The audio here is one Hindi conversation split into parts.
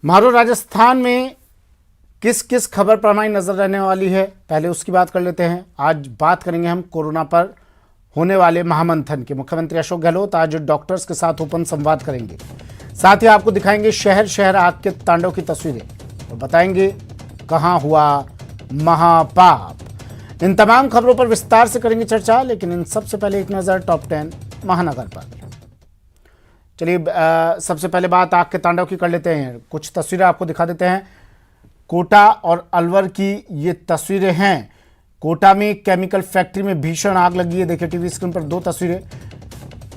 मारो राजस्थान में किस किस खबर पर हमारी नजर रहने वाली है, पहले उसकी बात कर लेते हैं। आज बात करेंगे हम कोरोना पर होने वाले महामंथन के। मुख्यमंत्री अशोक गहलोत आज डॉक्टर्स के साथ ओपन संवाद करेंगे। साथ ही आपको दिखाएंगे शहर शहर आग के तांडव की तस्वीरें और बताएंगे कहां हुआ महापाप। इन तमाम खबरों पर विस्तार से करेंगे चर्चा, लेकिन इन सबसे पहले एक नजर टॉप 10 महानगर पर। चलिए सबसे पहले बात आग के तांडव की कर लेते हैं। कुछ तस्वीरें आपको दिखा देते हैं। कोटा और अलवर की ये तस्वीरें हैं। कोटा में केमिकल फैक्ट्री में भीषण आग लगी है। देखिए टीवी स्क्रीन पर दो तस्वीरें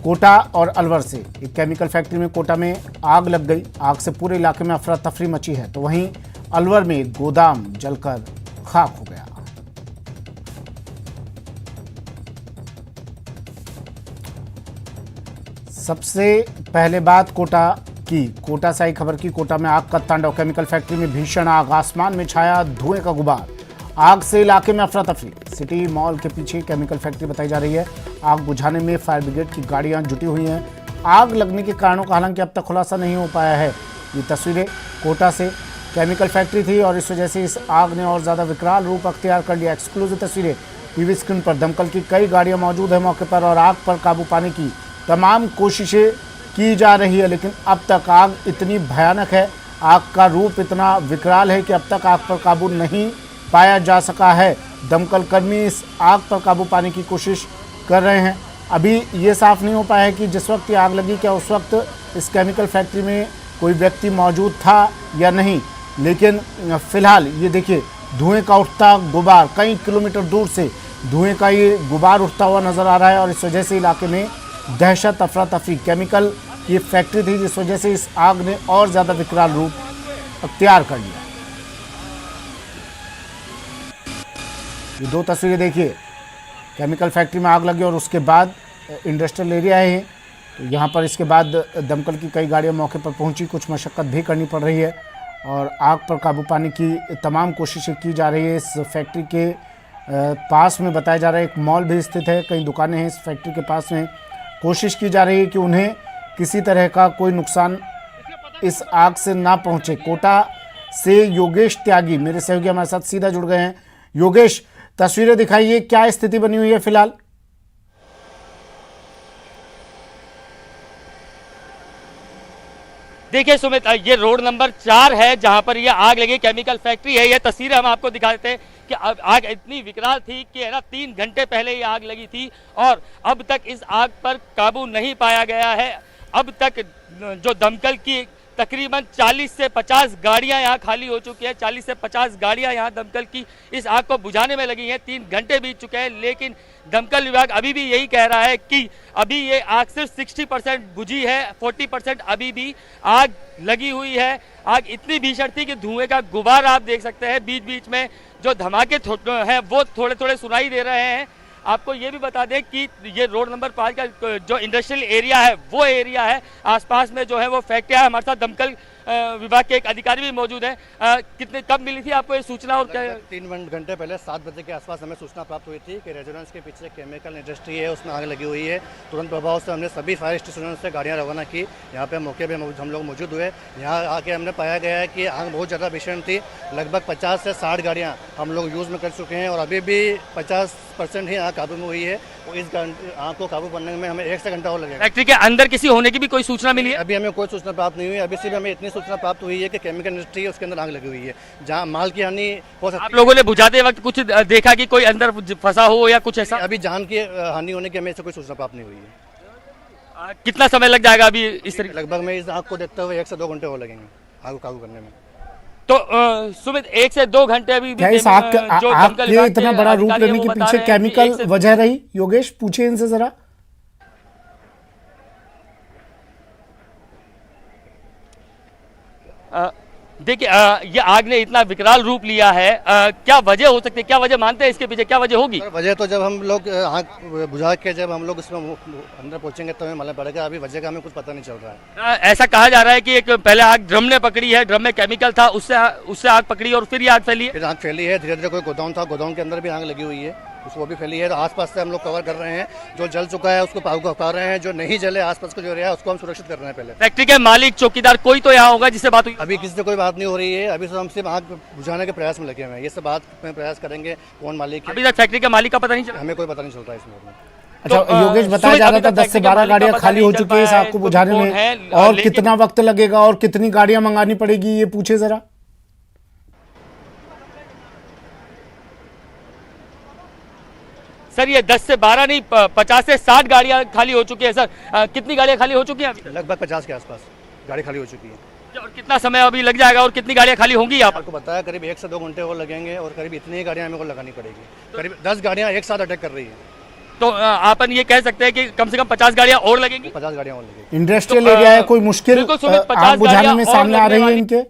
कोटा और अलवर से। एक केमिकल फैक्ट्री में कोटा में आग लग गई। आग से पूरे इलाके में अफरा तफरी मची है, तो वहीं अलवर में एक गोदाम जलकर खाक हो गया। सबसे पहले बात कोटा की, कोटा से आई खबर की। कोटा में आग का तांडव। केमिकल फैक्ट्री में भीषण आग, आसमान में छाया धुएं का गुबार। आग से इलाके में अफरा तफरी। सिटी मॉल के पीछे केमिकल फैक्ट्री बताई जा रही है। आग बुझाने में फायर ब्रिगेड की गाड़ियां जुटी हुई हैं। आग लगने के कारणों का हालांकि अब तक खुलासा नहीं हो पाया है। ये तस्वीरें कोटा से। केमिकल फैक्ट्री थी और इस वजह से इस आग ने और ज़्यादा विकराल रूप अख्तियार कर लिया। एक्सक्लूसिव तस्वीरें टीवी स्क्रीन पर। दमकल की कई गाड़ियां मौजूद है मौके पर और आग पर काबू पाने की तमाम कोशिशें की जा रही है, लेकिन अब तक आग इतनी भयानक है, आग का रूप इतना विकराल है कि अब तक आग पर काबू नहीं पाया जा सका है। दमकल कर्मी इस आग पर काबू पाने की कोशिश कर रहे हैं। अभी ये साफ नहीं हो पाया है कि जिस वक्त ये आग लगी क्या उस वक्त इस केमिकल फैक्ट्री में कोई व्यक्ति मौजूद था या नहीं, लेकिन फिलहाल ये देखिए धुएं का उठता गुबार, कई किलोमीटर दूर से धुएं का ये गुबार उठता हुआ नजर आ रहा है और इस वजह से इलाके में दहशत अफरा तफरी। केमिकल की फैक्ट्री थी जिस वजह से इस आग ने और ज़्यादा विकराल रूप अख्तियार कर लिया। ये दो तस्वीरें देखिए, केमिकल फैक्ट्री में आग लगी और उसके बाद इंडस्ट्रियल एरिया है, तो यहाँ पर इसके बाद दमकल की कई गाड़ियाँ मौके पर पहुँची। कुछ मशक्क़त भी करनी पड़ रही है और आग पर काबू पाने की तमाम कोशिशें की जा रही है। इस फैक्ट्री के पास में बताया जा रहा है एक मॉल भी स्थित है, कई दुकानें हैं इस फैक्ट्री के पास में। कोशिश की जा रही है कि उन्हें किसी तरह का कोई नुकसान इस आग से ना पहुंचे। कोटा से योगेश त्यागी मेरे सहयोगी हमारे साथ सीधा जुड़ गए हैं। योगेश, तस्वीरें दिखाइए, क्या स्थिति बनी हुई है फिलहाल? देखिए सुमित, ये रोड नंबर 4 है जहां पर ये आग लगी, केमिकल फैक्ट्री है। ये तस्वीरें हम आपको दिखा देते हैं कि आग इतनी विकराल थी कि है ना 3 घंटे पहले ये आग लगी थी और अब तक इस आग पर काबू नहीं पाया गया है। अब तक जो दमकल की तकरीबन 40 से 50 गाड़ियां यहाँ खाली हो चुकी है। 40 से 50 गाड़ियां यहाँ दमकल की इस आग को बुझाने में लगी हैं। 3 घंटे बीत चुके हैं, लेकिन दमकल विभाग अभी भी यही कह रहा है कि अभी ये आग सिर्फ 60% बुझी है, 40% अभी भी आग लगी हुई है। आग इतनी भीषण थी कि धुएं का गुबार आप देख सकते हैं। बीच बीच में जो धमाके हैं वो थोड़े थोड़े सुनाई दे रहे हैं। आपको ये भी बता दें कि ये रोड नंबर 5 का जो इंडस्ट्रियल एरिया है वो एरिया है। आसपास में जो है वो फैक्ट्रियां। हमारे साथ दमकल विभाग के एक अधिकारी भी मौजूद है। कब मिली थी आपको ये सूचना? और 3 घंटे पहले 7 बजे के आसपास हमें सूचना प्राप्त हुई थी कि रेजिडेंस के पीछे केमिकल इंडस्ट्री है, उसमें आग लगी हुई है। तुरंत प्रभाव से हमने सभी फायर स्टेशनों से गाड़ियां रवाना की। यहाँ पे मौके पे हम लोग मौजूद हुए। यहाँ आके हमने पाया गया है कि आग बहुत ज़्यादा भीषण थी। लगभग 50 से 60 गाड़ियाँ हम लोग यूज़ में कर चुके हैं और अभी भी 50% ही आग काबू में हुई है। इस आग को काबू करने में हमें 1 से घंटा और लगेगा। फैक्ट्री के अंदर किसी होने की भी कोई सूचना मिली है? अभी हमें कोई सूचना प्राप्त नहीं हुई। अभी सिर्फ हमें इतनी सूचना प्राप्त हुई है कि केमिकल इंडस्ट्री है, उसके अंदर आग लगी हुई है, जहां माल की हानि हो सकती है। आप लोगों ने बुझाते वक्त कुछ देखा कि कोई अंदर फंसा हो या कुछ ऐसा? अभी जान की हानि होने की हमें से कोई सूचना प्राप्त नहीं हुई है। कितना समय लग जाएगा अभी इस तरीके? लगभग में इस आग को देखते हुए 1 से 2 घंटे और लगेंगे आग को काबू करने में। तो सुमित 1 से 2 घंटे अभी क्या इस आग के इतना बड़ा रूप लेने के पीछे केमिकल वजह रही? योगेश, पूछिए इनसे जरा। देखिए ये आग ने इतना विकराल रूप लिया है, क्या वजह हो सकती है? क्या वजह मानते हैं इसके पीछे? क्या वजह होगी? वजह तो जब हम लोग आग बुझा के जब हम लोग उसमें अंदर पहुंचेंगे तो हमें मालूम पड़ेगा। अभी वजह का हमें कुछ पता नहीं चल रहा है। ऐसा कहा जा रहा है कि एक पहले आग ड्रम ने पकड़ी है, ड्रम में केमिकल था, उससे आग पकड़ी और फिर ये आग फैली है। फिर आग फैली है, धीरे धीरे कोई गोदाम था, गोदाम के अंदर भी आग लगी हुई है। उसको भी फैली है। तो आसपास से हम लोग कवर कर रहे हैं, जो जल चुका है उसको हटा रहे हैं, जो नहीं जले आसपास को जो एरिया है उसको हम सुरक्षित कर रहे हैं। पहले फैक्ट्री के मालिक, चौकीदार कोई तो यहाँ होगा जिससे बात हुई? अभी किसी से कोई बात नहीं हो रही है, अभी तो हम सिर्फ आग बुझाने के प्रयास में लगे हुए हैं। ये सब बात में प्रयास करेंगे कौन मालिक है, अभी तक फैक्ट्री के मालिक का पता नहीं चला? हमें कोई पता नहीं चलता इसमें। अच्छा योगेश, बताया जा रहा था 10 से 12 गाड़ियां खाली हो चुकी है इस आग को बुझाने में, और कितना वक्त लगेगा और कितनी गाड़ियां मंगानी पड़ेगी, ये पूछे जरा। सर ये 10 से 12 नहीं, 50 से 60 गाड़ियां खाली हो चुकी है सर। कितनी गाड़ियां खाली हो चुकी हैं अभी? लगभग 50 के आसपास गाड़ी खाली हो चुकी है। और कितना समय अभी लग जाएगा और कितनी गाड़ियां खाली होंगी यहाँ पर? आपको बताया करीब 1 से 2 घंटे और लगेंगे, और करीब इतनी ही गाड़ियां हमें को लगानी पड़ेगी। करीब 10 गाड़ियां एक साथ अटैक कर रही है। तो अपन ये कह सकते हैं कि कम से कम 50 गाड़ियां और लगेंगी। 50 गाड़ियां और लगेगी। इंडस्ट्रियल एरिया है, कोई मुश्किल बिल्कुल सुमित, 50 आग बुझाने में गाड़ियां सामने और आ रही है लगने इनके?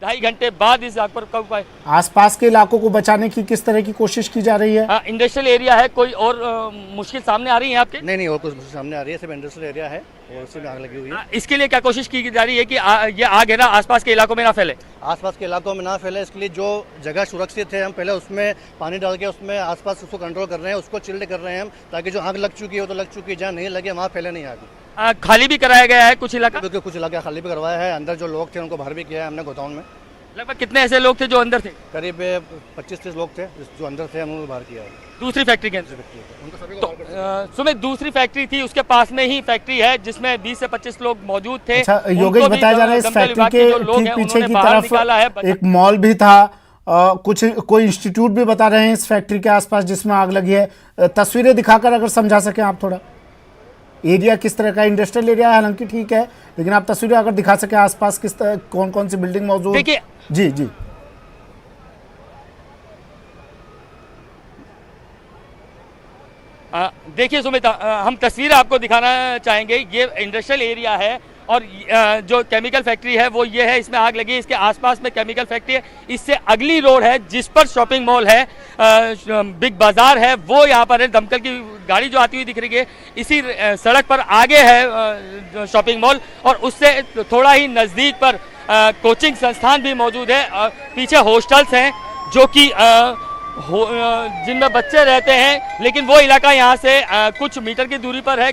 2.5 घंटे बाद इस आग पर कब पाए? आसपास के इलाकों को बचाने की किस तरह की कोशिश की जा रही है? इंडस्ट्रियल एरिया है, कोई और मुश्किल सामने आ रही है आपके? नहीं और कुछ सामने आ रही है, सिर्फ इंडस्ट्रियल एरिया है और उसी में आग लगी हुई है। इसके लिए क्या कोशिश की जा रही है कि ये आग है ना आसपास के इलाकों में ना फैले? आसपास के इलाकों में ना फैले, इसके लिए जो जगह सुरक्षित है हम पहले उसमें पानी डाल के उसमें आसपास उसको कंट्रोल कर रहे हैं, उसको चिल्ड कर रहे हैं हम, ताकि जो आग लग चुकी है वो तो लग चुकी है, जहाँ नहीं लगे वहाँ फैले नहीं आग। खाली भी कराया गया है कुछ इलाका? क्योंकि कुछ इलाका खाली भी करवाया है, अंदर जो लोग थे उनको बाहर भी किया है हमने गोदाम में। लगभग कितने ऐसे लोग थे जो अंदर थे? करीब 25-30 लोग थे जो अंदर थे, हमने बाहर किया है दूसरी फैक्ट्री के अंदर। उनको सभी तो सुमित, दूसरी फैक्ट्री थी, उसके पास में ही फैक्ट्री है जिसमें 20 से 25 लोग मौजूद थे। अच्छा योगेश, बताया जा रहा है इस फैक्ट्री के ठीक पीछे की तरफ एक मॉल भी था, कुछ कोई इंस्टीट्यूट भी बता रहे हैं इस फैक्ट्री के आसपास जिसमें आग लगी है। तस्वीरें दिखाकर अगर समझा सकें आप थोड़ा, एरिया किस तरह का इंडस्ट्रियल एरिया है हालांकि ठीक है, लेकिन आप तस्वीरें अगर दिखा सके आसपास किस तरह कौन कौन सी बिल्डिंग मौजूद? देखिए जी जी देखिए सुमित, हम तस्वीर आपको दिखाना चाहेंगे। ये इंडस्ट्रियल एरिया है और जो केमिकल फैक्ट्री है वो ये है, इसमें आग लगी, इसके आसपास में केमिकल फैक्ट्री है। इससे अगली रोड है जिस पर शॉपिंग मॉल है, बिग बाजार है, वो यहाँ पर है। दमकल की गाड़ी जो आती हुई दिख रही है इसी सड़क पर आगे है शॉपिंग मॉल, और उससे थोड़ा ही नज़दीक पर कोचिंग संस्थान भी मौजूद है। पीछे हॉस्टल्स हैं जो कि जिनमें बच्चे रहते हैं, लेकिन वो इलाका यहाँ से कुछ मीटर की दूरी पर है।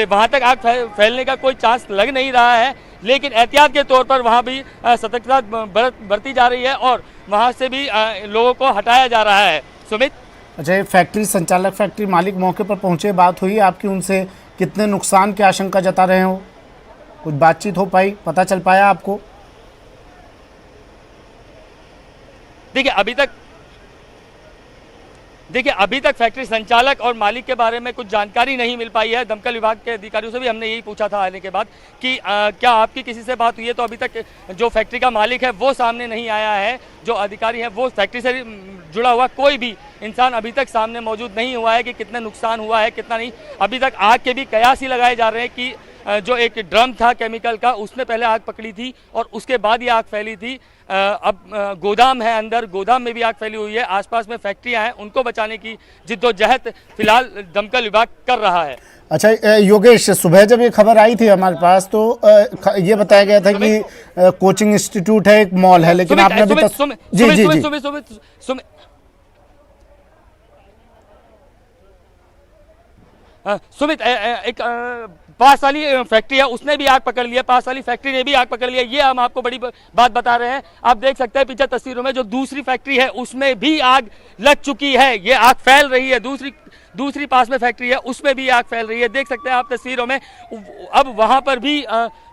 वहाँ तक आग फैलने का कोई चांस लग नहीं रहा है, लेकिन एहतियात के तौर पर वहाँ भी सतर्कता बरती जा रही है और वहाँ से भी लोगों को हटाया जा रहा है। सुमित, अच्छा, ये फैक्ट्री संचालक, फैक्ट्री मालिक मौके पर पहुंचे, बात हुई आपकी उनसे? कितने नुकसान की आशंका जता रहे हो? कुछ बातचीत हो पाई, पता चल पाया आपको? देखिए अभी तक फैक्ट्री संचालक और मालिक के बारे में कुछ जानकारी नहीं मिल पाई है। दमकल विभाग के अधिकारियों से भी हमने यही पूछा था आने के बाद कि क्या आपकी किसी से बात हुई है, तो अभी तक जो फैक्ट्री का मालिक है वो सामने नहीं आया है। जो अधिकारी है वो फैक्ट्री से जुड़ा हुआ कोई भी इंसान अभी तक सामने मौजूद नहीं हुआ है कि कितना नुकसान हुआ है कितना नहीं। अभी तक आग के भी कयास ही लगाए जा रहे हैं कि जो एक ड्रम था केमिकल का, उसने पहले आग पकड़ी थी और उसके बाद ये आग फैली थी। अब गोदाम है, अंदर गोदाम में भी आग फैली हुई है। आसपास में फैक्ट्रियां हैं, उनको बचाने की जिद्दोजहद फिलहाल दमकल विभाग कर रहा है। अच्छा योगेश, सुबह जब ये खबर आई थी हमारे पास तो ये बताया गया था कि कोचिंग इंस्टीट्यूट है, एक मॉल है, लेकिन आपने अभी तक सुमित एक पास वाली फैक्ट्री है उसने भी आग पकड़ लिया, पास वाली फैक्ट्री ने भी आग पकड़ लिया। ये हम आपको बड़ी बात बता रहे हैं। आप देख सकते हैं पीछे तस्वीरों में जो दूसरी फैक्ट्री है उसमें भी आग लग चुकी है, ये आग फैल रही है। दूसरी पास में फैक्ट्री है उसमें भी आग फैल रही है, देख सकते हैं आप तस्वीरों में। अब वहां पर भी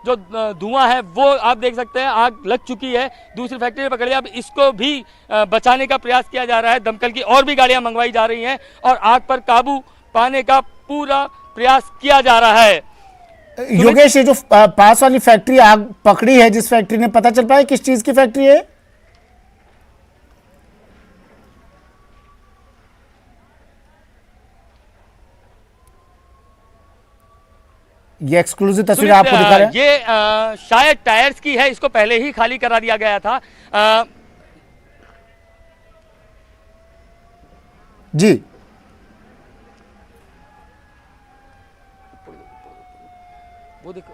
जो धुआं है वो आप देख सकते हैं, आग लग चुकी है, दूसरी फैक्ट्री ने पकड़ लिया। अब इसको भी बचाने का प्रयास किया जा रहा है। दमकल की और भी गाड़ियां मंगवाई जा रही हैं और आग पर काबू पाने का पूरा प्रयास किया जा रहा है। योगेश, ये जो पास वाली फैक्ट्री आग पकड़ी है, जिस फैक्ट्री ने, पता चल पाया किस चीज की फैक्ट्री है? ये एक्सक्लूसिव तस्वीर आपको दिखा रहे हैं। ये शायद टायर्स की है, इसको पहले ही खाली करा दिया गया था। जी वो देखो,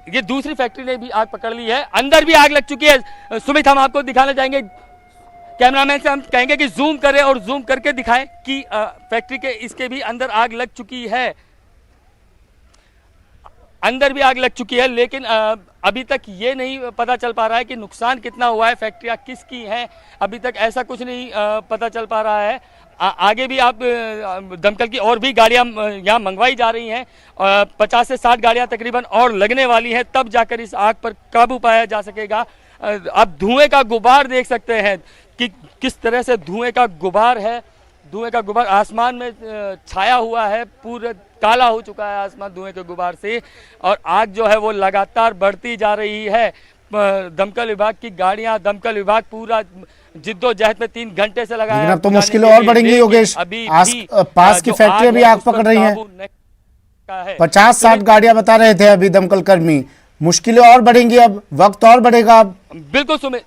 ये दूसरी फैक्ट्री ने भी आग पकड़ ली है, अंदर भी आग लग चुकी है। सुमित, हम आपको दिखाना चाहेंगे कैमरामैन से हम कहेंगे कि जूम करें और जूम करके दिखाएं कि फैक्ट्री के इसके भी अंदर आग लग चुकी है, अंदर भी आग लग चुकी है, लेकिन अभी तक ये नहीं पता चल पा रहा है कि नुकसान कितना हुआ है, फैक्ट्रियाँ किसकी हैं, अभी तक ऐसा कुछ नहीं पता चल पा रहा है। आगे भी आप दमकल की और भी गाड़ियां यहाँ मंगवाई जा रही हैं, 50 से 60 गाड़ियां तकरीबन और लगने वाली हैं, तब जाकर इस आग पर काबू पाया जा सकेगा। आप धुएं का गुबार देख सकते हैं कि किस तरह से धुएं का गुबार है, धुएं का गुबार आसमान में छाया हुआ है, पूरा काला हो चुका है आसमान धुएं के गुबार से, और आग जो है वो लगातार बढ़ती जा रही है। दमकल विभाग की गाड़ियां, दमकल विभाग पूरा जिद्दोजहद में 3 घंटे से लगा है। अब तो मुश्किलें और बढ़ेंगी योगेश, पास की फैक्ट्री भी आग पकड़ रही है। 50-60 गाड़ियां बता रहे थे अभी दमकल कर्मी, मुश्किलें और बढ़ेंगी, अब वक्त और बढ़ेगा। अब बिल्कुल सुमित,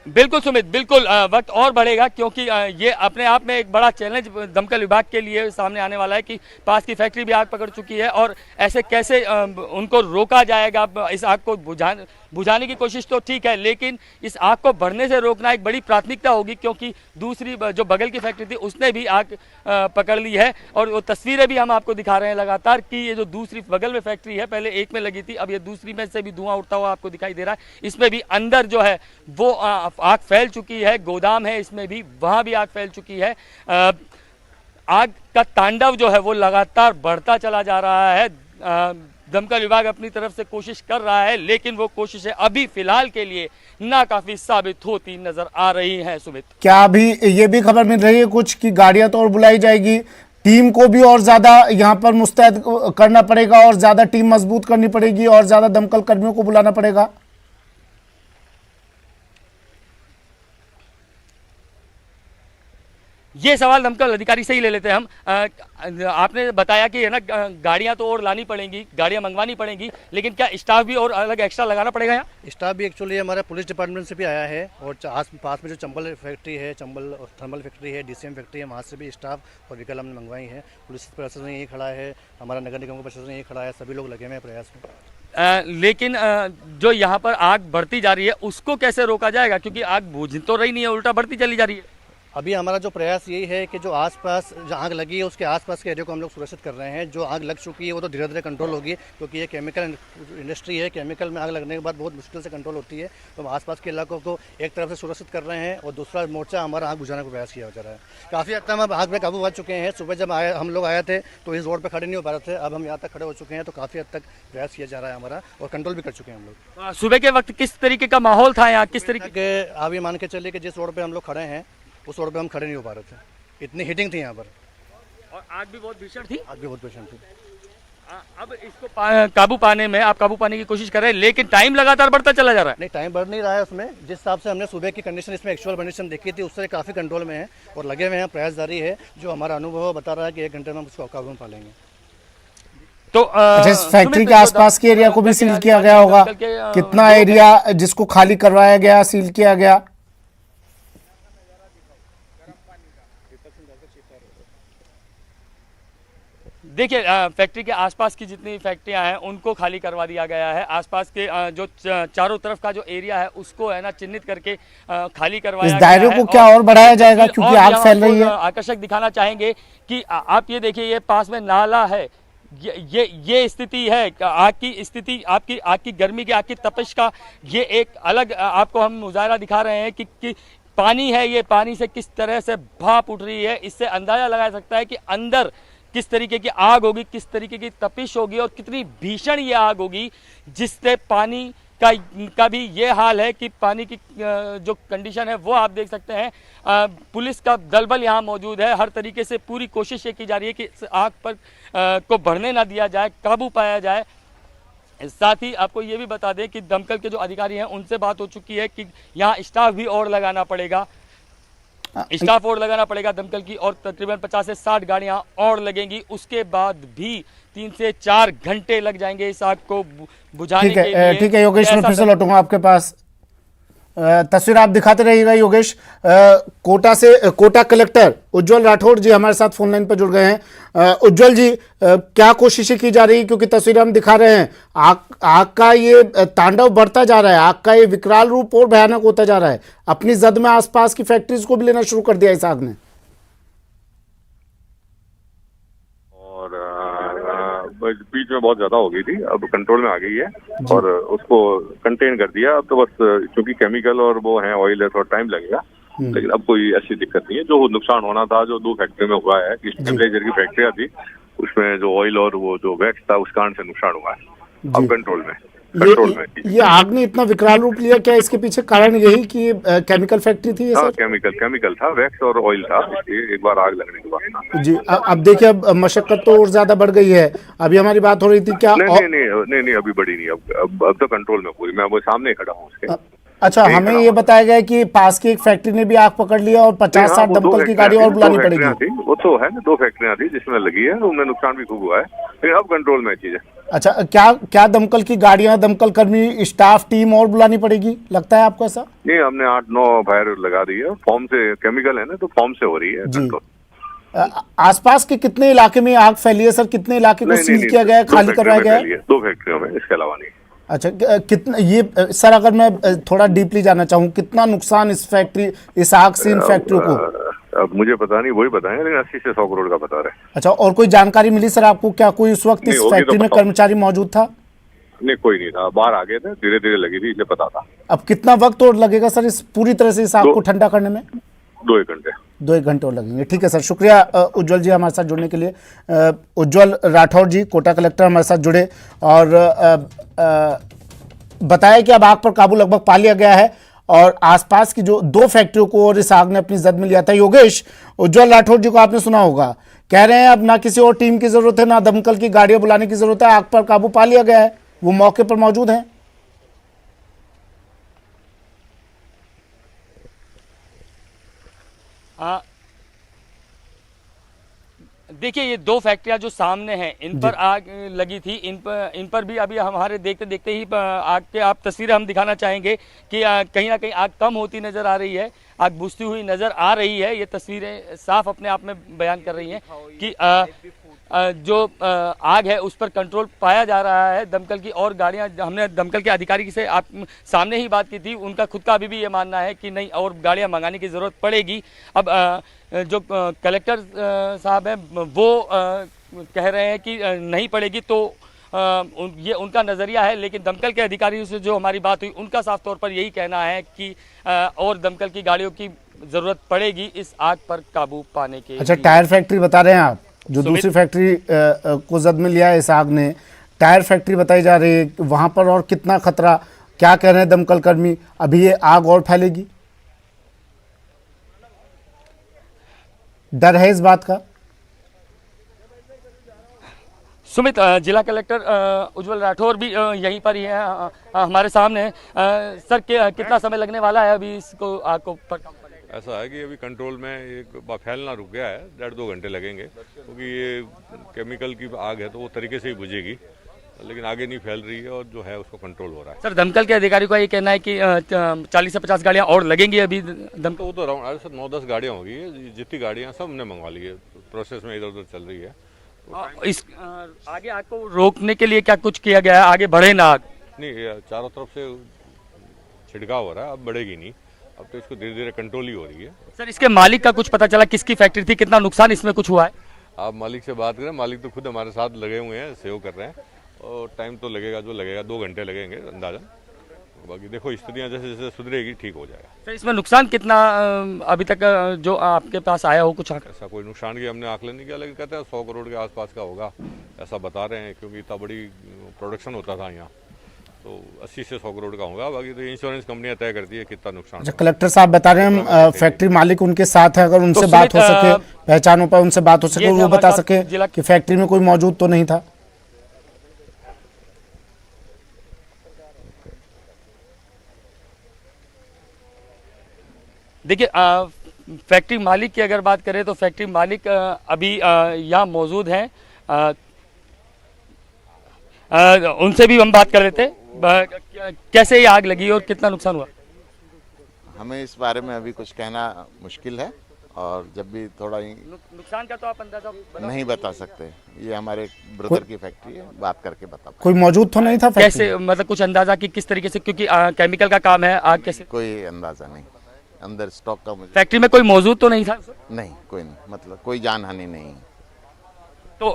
बिल्कुल सुमित, बिल्कुल वक्त और बढ़ेगा, क्योंकि ये अपने आप में एक बड़ा चैलेंज दमकल विभाग के लिए सामने आने वाला है कि पास की फैक्ट्री भी आग पकड़ चुकी है और ऐसे कैसे उनको रोका जाएगा। इस आग को बुझाने की कोशिश तो ठीक है, लेकिन इस आग को बढ़ने से रोकना एक बड़ी प्राथमिकता होगी, क्योंकि दूसरी जो बगल की फैक्ट्री थी उसने भी आग पकड़ ली है, और वो तस्वीरें भी हम आपको दिखा रहे हैं लगातार कि ये जो दूसरी बगल में फैक्ट्री है, पहले एक में लगी थी, अब ये दूसरी में से भी धुआं उठता हुआ आपको दिखाई दे रहा है। इसमें भी अंदर जो है वो आग फैल चुकी है, गोदाम है इसमें भी, वहां भी आग फैल चुकी है। आग का तांडव जो है वो लगातार बढ़ता चला जा रहा है। दमकल विभाग अपनी तरफ से कोशिश कर रहा है, लेकिन वो कोशिशें अभी फिलहाल के लिए नाकाफी साबित होती नजर आ रही हैं। सुमित, क्या अभी ये भी खबर मिल रही है कुछ कि गाड़ियां तो और बुलाई जाएगी, टीम को भी और ज्यादा यहाँ पर मुस्तैद करना पड़ेगा और ज्यादा टीम मजबूत करनी पड़ेगी और ज्यादा दमकल कर्मियों को बुलाना पड़ेगा? ये सवाल दमकल अधिकारी से ही ले लेते हैं हम। आपने बताया कि है ना गाड़ियां तो और लानी पड़ेंगी, गाड़ियां मंगवानी पड़ेंगी, लेकिन क्या स्टाफ भी और अलग एक्स्ट्रा लगाना पड़ेगा यहाँ? स्टाफ भी एक्चुअली हमारे पुलिस डिपार्टमेंट से भी आया है, और पास में जो चंबल फैक्ट्री है, चंबल थर्मल फैक्ट्री है, DCM फैक्ट्री है, वहाँ से भी स्टाफ और व्हीकल हमने मंगवाई है। पुलिस प्रशासन यही खड़ा है, हमारा नगर निगम का प्रशासन यही खड़ा है, सभी लोग लगे हुए हैं प्रयास में। लेकिन जो यहाँ पर आग बढ़ती जा रही है उसको कैसे रोका जाएगा, क्योंकि आग बुझ तो रही नहीं है, उल्टा बढ़ती चली जा रही है। अभी हमारा जो प्रयास यही है कि जो आसपास जहाँ आग लगी है उसके आसपास के एरिया को हम लोग सुरक्षित कर रहे हैं। जो आग लग चुकी है वो तो धीरे धीरे कंट्रोल होगी, क्योंकि ये केमिकल इंडस्ट्री है, केमिकल में आग लगने के बाद बहुत मुश्किल से कंट्रोल होती है। तो हम आसपास के इलाकों को एक तरफ से सुरक्षित कर रहे हैं और दूसरा मोर्चा हमारा आग बुझाने का प्रयास किया जा रहा है। काफ़ी हद तक हम आग पर काबू पा चुके हैं। सुबह जब हम लोग आए थे तो इस रोड पर खड़े नहीं हो पा रहे थे, अब हम यहाँ तक खड़े हो चुके हैं, तो काफ़ी हद तक प्रयास किया जा रहा है हमारा और कंट्रोल भी कर चुके हैं हम लोग। सुबह के वक्त किस तरीके का माहौल था यहाँ, किस तरीके के अभी मान के चलिए कि जिस रोड पर हम लोग खड़े हैं उस रोड पे हम खड़े नहीं हो पा रहे थे, इतनी हीटिंग थी यहाँ पर, और आग भी बहुत भीषण थी। आग भी बहुत भीषण थी। अब इसको काबू पाने में आप काबू पाने की कोशिश कर रहे हैं, लेकिन टाइम लगातार बढ़ता चला जा रहा है। नहीं, टाइम बढ़ नहीं रहा है उसमें। जिस हिसाब से हमने सुबह की कंडीशन इसमें एक्चुअल कंडीशन देखी थी उससे काफ़ी कंट्रोल में है और लगे हुए हैं, प्रयास जारी है। जो हमारा अनुभव बता रहा है कि 1 घंटे में हम उसको काबू में पा लेंगे। तो जिस फैक्ट्री के आसपास के एरिया को भी सील किया गया होगा, कितना एरिया जिसको खाली करवाया गया, सील किया गया? देखिए, फैक्ट्री के आसपास की जितनी फैक्ट्रियां हैं उनको खाली करवा दिया गया है। आसपास के जो चारों तरफ का जो एरिया है उसको है ना चिन्हित करके खाली करवाया गया है। इस दायरे को क्या और बढ़ाया जाएगा, क्योंकि आग फैल रही है? आकर्षक दिखाना चाहेंगे कि आप ये देखिए, ये पास में नाला है, ये स्थिति है आग की स्थिति, आपकी आग की गर्मी की, आग की तपिश का ये एक अलग आपको हम मुजाहरा दिखा रहे हैं कि पानी है, ये पानी से किस तरह से भाप उठ रही है। इससे अंदाजा लगाया सकता है कि अंदर किस तरीके की आग होगी, किस तरीके की तपिश होगी और कितनी भीषण ये आग होगी, जिससे पानी का भी ये हाल है कि पानी की जो कंडीशन है वो आप देख सकते हैं। पुलिस का दलबल यहाँ मौजूद है, हर तरीके से पूरी कोशिश ये की जा रही है कि इस आग पर को बढ़ने ना दिया जाए, काबू पाया जाए। साथ ही आपको ये भी बता दें कि दमकल के जो अधिकारी हैं उनसे बात हो चुकी है कि यहाँ स्टाफ भी और लगाना पड़ेगा, स्टाफ और लगाना पड़ेगा दमकल की, और तकरीबन 50 से 60 गाड़ियां और लगेंगी। उसके बाद भी 3 से 4 घंटे लग जाएंगे इस आग को बुझाने के लिए। ठीक है योगेश, मैं फिर से लौटूंगा आपके पास। तस्वीर आप दिखाते रहिएगा योगेश। कोटा से कोटा कलेक्टर उज्जवल राठौड़ जी हमारे साथ फोन लाइन पर जुड़ गए हैं। उज्जवल जी, क्या कोशिशें की जा रही है, क्योंकि तस्वीर हम दिखा रहे हैं आग का ये तांडव बढ़ता जा रहा है, आग का ये विकराल रूप और भयानक होता जा रहा है। अपनी जद में आसपास की फैक्ट्रीज को भी लेना शुरू कर दिया इस आग ने। बीच में बहुत ज्यादा हो गई थी, अब कंट्रोल में आ गई है और उसको कंटेन कर दिया। अब तो बस क्योंकि केमिकल और वो है ऑयल है, थोड़ा टाइम लगेगा, लेकिन अब कोई ऐसी दिक्कत नहीं है। जो नुकसान होना था जो 2 फैक्ट्री में हुआ है, स्टेबलाइजर की फैक्ट्रियां थी, उसमें जो ऑयल और वो जो वैक्स था उस कारण से नुकसान हुआ है। अब कंट्रोल में ये आग ने इतना विकराल रूप लिया, क्या इसके पीछे कारण यही कि केमिकल फैक्ट्री थी? हाँ, केमिकल था, वैक्स और ऑयल था, इसलिए एक बार आग लगने के बाद जी। अब देखिए, अब मशक्कत तो और ज्यादा बढ़ गई है। अभी हमारी बात हो रही थी क्या? नहीं, अभी बढ़ी नहीं। अब तो कंट्रोल में पूरी, मैं वो सामने खड़ा हूँ उसके। अच्छा, हमें ये बताया गया कि पास की एक फैक्ट्री ने भी आग पकड़ लिया और 50-60 दमकल की गाड़ी और बुलानी पड़ेगी। वो तो है ना, 2 फैक्ट्रियां थी जिसमें लगी है, उनमें नुकसान भी खूब हुआ है, लेकिन अब कंट्रोल में चीजें। अच्छा, क्या दमकल की गाड़ियां, दमकल कर्मी, स्टाफ टीम और बुलानी पड़ेगी, लगता है आपको ऐसा? नहीं, हमने 8-9 फायर लगा दी है। फॉर्म से केमिकल है ना, तो फॉर्म से हो रही है कंट्रोल। आसपास के कितने इलाके में आग फैली है सर? कितने इलाके को सील किया गया है, खाली करवाया गया है? 2 फैक्ट्रियों में, इसके अलावा नहीं। अच्छा, कितना ये सर, अगर मैं थोड़ा डीपली जानना चाहूँ, कितना नुकसान इस आग से इन फैक्ट्रियों को? अब मुझे पता नहीं, वही बताएंगे, लेकिन 80 से 100 करोड़ का बता रहे हैं। अच्छा, और कोई जानकारी मिली सर आपको? क्या कोई उस वक्त इस फैक्ट्री में कर्मचारी मौजूद था? नहीं, कोई नहीं था, बाहर आ गए थे, धीरे धीरे लगी थी, इसे पता था। अब कितना वक्त और लगेगा सर इस पूरी तरह से इस आग को ठंडा करने में? 2-1 घंटे। 2-1 घंटे और लगेंगे। ठीक है सर, शुक्रिया उज्जवल जी हमारे साथ जुड़ने के लिए। उज्जवल राठौड़ जी, कोटा कलेक्टर, हमारे साथ जुड़े और बताया कि अब आग पर काबू लगभग पा लिया गया है और आसपास की जो 2 फैक्ट्रियों को और इस आग ने अपनी जद में लिया था। योगेश, उज्जवल राठौड़ जी को आपने सुना होगा, कह रहे हैं अब ना किसी और टीम की जरूरत है, ना दमकल की गाड़ियां बुलाने की जरूरत है, आग पर काबू पा लिया गया है, वो मौके पर मौजूद हैं। देखिए, ये 2 फैक्ट्रियां जो सामने हैं, इन पर आग लगी थी। इन पर भी अभी हमारे देखते देखते ही आग के आप तस्वीरें हम दिखाना चाहेंगे कि कहीं ना कहीं आग कम होती नजर आ रही है, आग बुझती हुई नजर आ रही है। ये तस्वीरें साफ अपने आप में बयान कर रही हैं कि जो आग है उस पर कंट्रोल पाया जा रहा है। दमकल की और गाड़ियां, हमने दमकल के अधिकारी से आप सामने ही बात की थी, उनका खुद का अभी भी ये मानना है कि नहीं, और गाड़ियां मंगाने की ज़रूरत पड़ेगी। अब जो कलेक्टर साहब हैं वो कह रहे हैं कि नहीं पड़ेगी, तो ये उनका नज़रिया है, लेकिन दमकल के अधिकारियों से जो हमारी बात हुई उनका साफ तौर पर यही कहना है कि और दमकल की गाड़ियों की ज़रूरत पड़ेगी इस आग पर काबू पाने के। अच्छा, टायर फैक्ट्री बता रहे हैं आप, जो दूसरी फैक्ट्री को जद में लिया है इस आग ने, टायर फैक्ट्री बताई जा रही है, वहां पर और कितना खतरा, क्या कह रहे हैं दमकल कर्मी, अभी ये आग और फैलेगी? डर है इस बात का? सुमित, जिला कलेक्टर उज्जवल राठौर भी यहीं पर ही है हमारे सामने। सर, कितना समय लगने वाला है अभी इसको आग को पर? ऐसा है कि अभी कंट्रोल में एक फैलना रुक गया है, 1.5-2 घंटे लगेंगे, क्योंकि ये केमिकल की आग है तो वो तरीके से ही बुझेगी, लेकिन आगे नहीं फैल रही है और जो है उसको कंट्रोल हो रहा है। सर, दमकल के अधिकारी का ये कहना है कि 40 से 50 गाड़ियां और लगेंगी अभी दमकल। वो तो अराउंड सर 9-10 गाड़ियाँ होगी, जितनी गाड़ियाँ सब हमने मंगवा ली है, प्रोसेस में इधर उधर चल रही है। इस आगे आग को रोकने के लिए क्या कुछ किया गया है, आगे बढ़े ना आग? नहीं, चारों तरफ से छिड़काव हो रहा है, अब बढ़ेगी नहीं, अब तो इसको धीरे धीरे कंट्रोल ही हो रही है। सर, इसके मालिक का कुछ पता चला, किसकी फैक्ट्री थी, कितना नुकसान इसमें कुछ हुआ है? आप मालिक से बात करें, मालिक तो खुद हमारे साथ लगे हुए हैं, सेव कर रहे हैं, और टाइम तो लगेगा, जो लगेगा 2 घंटे लगेंगे अंदाजन। बाकी देखो, स्थितियाँ जैसे जैसे सुधरेगी ठीक हो जाएगा। सर, इसमें नुकसान कितना अभी तक जो आपके पास आया हो, कुछ ऐसा कोई नुकसान की हमने आकलन नहीं किया, लेकिन कहते हैं 100 करोड़ के आसपास का होगा, ऐसा बता रहे हैं, क्योंकि इतना बड़ी प्रोडक्शन होता था यहाँ, तो 80 से 100 करोड़ का होगा। बाकी तो इंश्योरेंस कंपनियां तय करती है कितना नुकसान। अच्छा, कलेक्टर साहब बता रहे हैं फैक्ट्री मालिक उनके साथ है, अगर उनसे बात हो सके, पहचान हो पाए, उनसे बात हो सके, वो बता सके कि फैक्ट्री में कोई मौजूद तो नहीं था। देखिए, फैक्ट्री मालिक की अगर बात करें तो फैक्ट्री मालिक अभी यहाँ मौजूद हैं, उनसे भी हम बात कर लेते हैं। कैसे ये आग लगी और कितना नुकसान हुआ? हमें इस बारे में अभी कुछ कहना मुश्किल है, और जब भी थोड़ा नुकसान का तो आप अंदाजा नहीं बता सकते। ये हमारे ब्रदर की फैक्ट्री है, बात करके बता पाएंगे। कोई मौजूद तो नहीं था फैक्ट्री? कैसे, मतलब कुछ अंदाजा कि किस तरीके से, क्योंकि केमिकल का काम है, आग कैसे? कोई अंदाजा नहीं, अंदर स्टॉक का मुझे फैक्ट्री में कोई मौजूद तो नहीं था? नहीं, कोई नहीं, मतलब कोई जान हानि नहीं। तो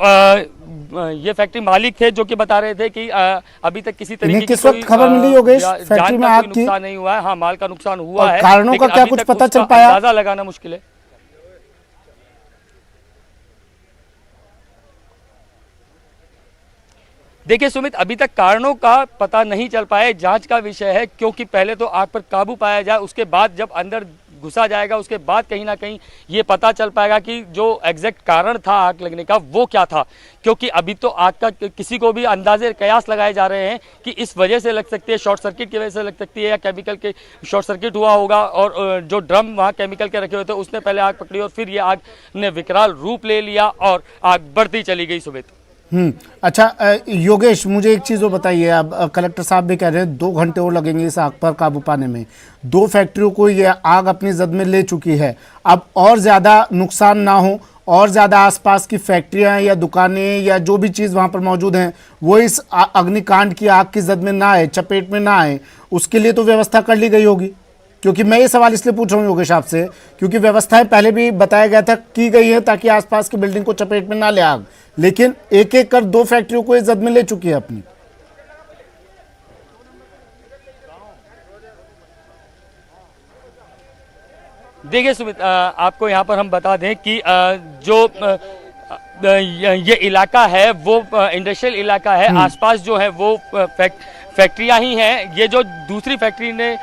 ये फैक्ट्री मालिक थे जो कि बता रहे थे कि अभी तक किसी तरीके की किस वक्त खबर मिली योगेश फैक्ट्री में आग की? नुकसान नहीं हुआ है। हाँ, माल का नुकसान हुआ है, कारणों का क्या कुछ पता चल पाया? अंदाजा लगाना मुश्किल है। देखिए सुमित, अभी तक कारणों का पता नहीं चल पाया, जांच का विषय है, क्योंकि पहले तो आग पर काबू पाया जाए, उसके बाद जब अंदर घुसा जाएगा उसके बाद कहीं ना कहीं ये पता चल पाएगा कि जो एग्जैक्ट कारण था आग लगने का वो क्या था। क्योंकि अभी तो आग का किसी को भी अंदाजे कयास लगाए जा रहे हैं कि इस वजह से लग सकती है, शॉर्ट सर्किट की वजह से लग सकती है, या केमिकल के शॉर्ट सर्किट हुआ होगा और जो ड्रम वहाँ केमिकल के रखे हुए थे उसने पहले आग पकड़ी और फिर ये आग ने विकराल रूप ले लिया और आग बढ़ती चली गई। सुमित, अच्छा योगेश, मुझे एक चीज़ वो बताइए, अब कलेक्टर साहब भी कह रहे हैं 2 घंटे और लगेंगे इस आग पर काबू पाने में। 2 फैक्ट्रियों को ये आग अपनी जद में ले चुकी है, अब और ज़्यादा नुकसान ना हो, और ज़्यादा आसपास की फैक्ट्रियां या दुकानें या जो भी चीज़ वहाँ पर मौजूद हैं वो इस अग्निकांड की आग की जद में ना आए, चपेट में ना आए, उसके लिए तो व्यवस्था कर ली गई होगी। क्योंकि मैं ये सवाल इसलिए पूछ रहा हूँ योगेश आपसे, क्योंकि व्यवस्थाएं पहले भी बताया गया था की गई है ताकि आसपास की बिल्डिंग को चपेट में ना ले आग, लेकिन एक एक कर 2 फैक्ट्रियों को ये जद में ले चुकी है अपनी। देखिए सुमित, आपको यहाँ पर हम बता दें कि जो ये इलाका है वो इंडस्ट्रियल इलाका है, आसपास जो है वो फैक्ट्रियां ही हैं। ये जो दूसरी फैक्ट्री ने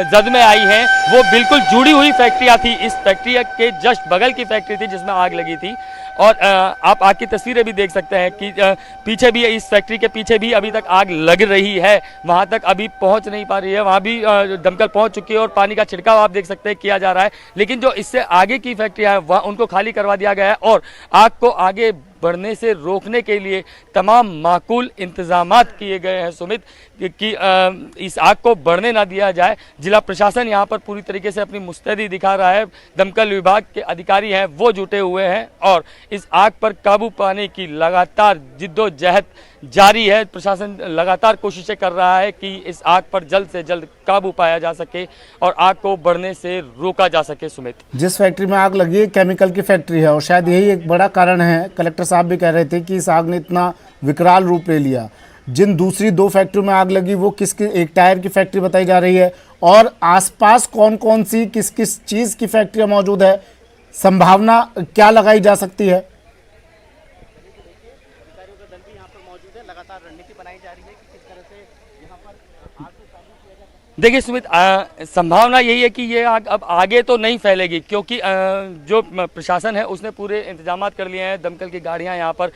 जद में आई है वो बिल्कुल जुड़ी हुई फैक्ट्रियां थी। इस फैक्ट्री के जस्ट बगल की फैक्ट्री थी जिसमें आग लगी थी, और आप आग की तस्वीरें भी देख सकते हैं कि पीछे भी, इस फैक्ट्री के पीछे भी अभी तक आग लग रही है, वहां तक अभी पहुंच नहीं पा रही है, वहां भी दमकल पहुंच चुकी है और पानी का छिड़काव आप देख सकते हैं किया जा रहा है। लेकिन जो इससे आगे की फैक्ट्रियां हैं वहाँ उनको खाली करवा दिया गया है और आग को आगे बढ़ने से रोकने के लिए तमाम माकूल इंतजामात किए गए हैं सुमित, कि इस आग को बढ़ने ना दिया जाए। जिला प्रशासन यहाँ पर पूरी तरीके से अपनी मुस्तैदी दिखा रहा है, दमकल विभाग के अधिकारी हैं वो जुटे हुए हैं और इस आग पर काबू पाने की लगातार जिद्दोजहद जारी है। प्रशासन लगातार कोशिशें कर रहा है कि इस आग पर जल्द से जल्द काबू पाया जा सके और आग को बढ़ने से रोका जा सके। सुमित, जिस फैक्ट्री में आग लगी है केमिकल की फैक्ट्री है और शायद यही एक बड़ा कारण है, कलेक्टर साहब भी कह रहे थे कि इस आग ने इतना विकराल रूप ले लिया। जिन दूसरी 2 फैक्ट्रियों में आग लगी वो किसकी, एक टायर की फैक्ट्री बताई जा रही है, और आसपास कौन कौन सी किस किस चीज़ की फैक्ट्रियाँ मौजूद है, संभावना क्या लगाई जा सकती है? देखिए सुमित, संभावना यही है कि ये आग अब आगे तो नहीं फैलेगी, क्योंकि जो प्रशासन है उसने पूरे इंतजामात कर लिए हैं। दमकल की गाड़ियां यहाँ पर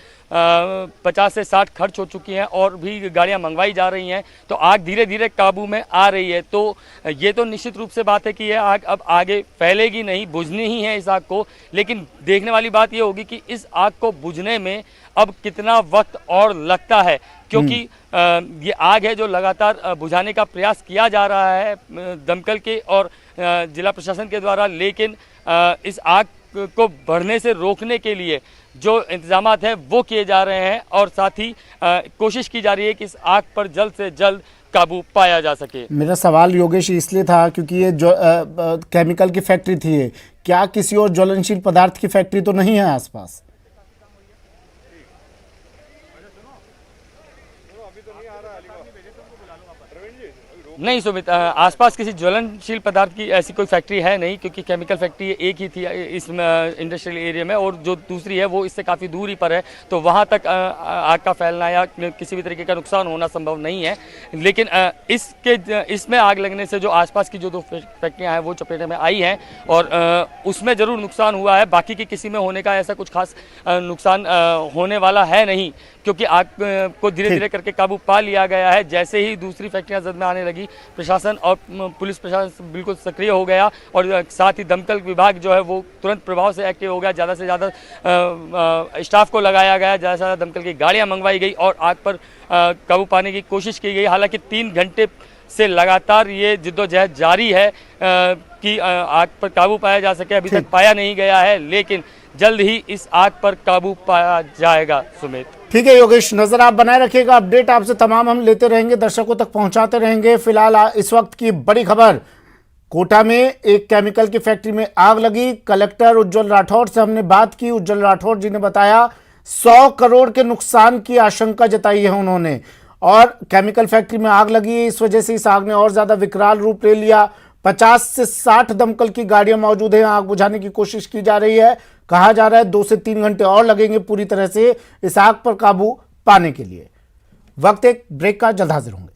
50 से 60 खर्च हो चुकी हैं और भी गाड़ियां मंगवाई जा रही हैं, तो आग धीरे धीरे काबू में आ रही है। तो ये तो निश्चित रूप से बात है कि ये आग अब आगे फैलेगी नहीं, बुझनी ही है इस आग को। लेकिन देखने वाली बात ये होगी कि इस आग को बुझने में अब कितना वक्त और लगता है, क्योंकि ये आग है जो लगातार बुझाने का प्रयास किया जा रहा है दमकल के और जिला प्रशासन के द्वारा, लेकिन इस आग को बढ़ने से रोकने के लिए जो इंतजामात हैं वो किए जा रहे हैं और साथ ही कोशिश की जा रही है कि इस आग पर जल्द से जल्द काबू पाया जा सके। मेरा सवाल योगेश इसलिए था क्योंकि ये जो केमिकल की फैक्ट्री थी, क्या किसी और ज्वलनशील पदार्थ की फैक्ट्री तो नहीं है आसपास? नहीं सुमित, आसपास किसी ज्वलनशील पदार्थ की ऐसी कोई फैक्ट्री है नहीं, क्योंकि केमिकल फैक्ट्री एक ही थी इस इंडस्ट्रियल एरिया में और जो दूसरी है वो इससे काफ़ी दूरी पर है, तो वहाँ तक आग का फैलना या किसी भी तरीके का नुकसान होना संभव नहीं है। लेकिन इसमें आग लगने से जो आसपास की जो 2 फैक्ट्रियाँ हैं वो चपेट में आई हैं और उसमें ज़रूर नुकसान हुआ है, बाकी की किसी में होने का ऐसा कुछ खास नुकसान होने वाला है नहीं, क्योंकि आग को धीरे धीरे करके काबू पा लिया गया है। जैसे ही दूसरी फैक्ट्रियां जद में आने लगी, प्रशासन और पुलिस प्रशासन बिल्कुल सक्रिय हो गया और साथ ही दमकल विभाग जो है वो तुरंत प्रभाव से एक्टिव हो गया। ज़्यादा से ज़्यादा स्टाफ को लगाया गया, ज़्यादा से ज़्यादा दमकल की गाड़ियां मंगवाई गई और आग पर काबू पाने की कोशिश की गई। हालांकि 3 घंटे से लगातार ये जिद्दोजहद जारी है कि आग पर काबू पाया जा सके। अभी तक पाया नहीं गया है, लेकिन जल्द ही इस आग पर काबू पाया जाएगा। सुमित, ठीक है योगेश, नजर आप बनाए रखिएगा, अपडेट आपसे तमाम हम लेते रहेंगे, दर्शकों तक पहुंचाते रहेंगे। फिलहाल इस वक्त की बड़ी खबर, कोटा में एक केमिकल की फैक्ट्री में आग लगी। कलेक्टर उज्जवल राठौर से हमने बात की। उज्जवल राठौर जी ने बताया 100 करोड़ के नुकसान की आशंका जताई है उन्होंने, और केमिकल फैक्ट्री में आग लगी है, इस वजह से इस आग ने और ज्यादा विकराल रूप ले लिया। 50 से 60 दमकल की गाड़ियां मौजूद हैं, आग बुझाने की कोशिश की जा रही है। कहा जा रहा है 2 से 3 घंटे और लगेंगे पूरी तरह से इस आग पर काबू पाने के लिए। वक्त एक ब्रेक का, जल्द हाजिर होंगे।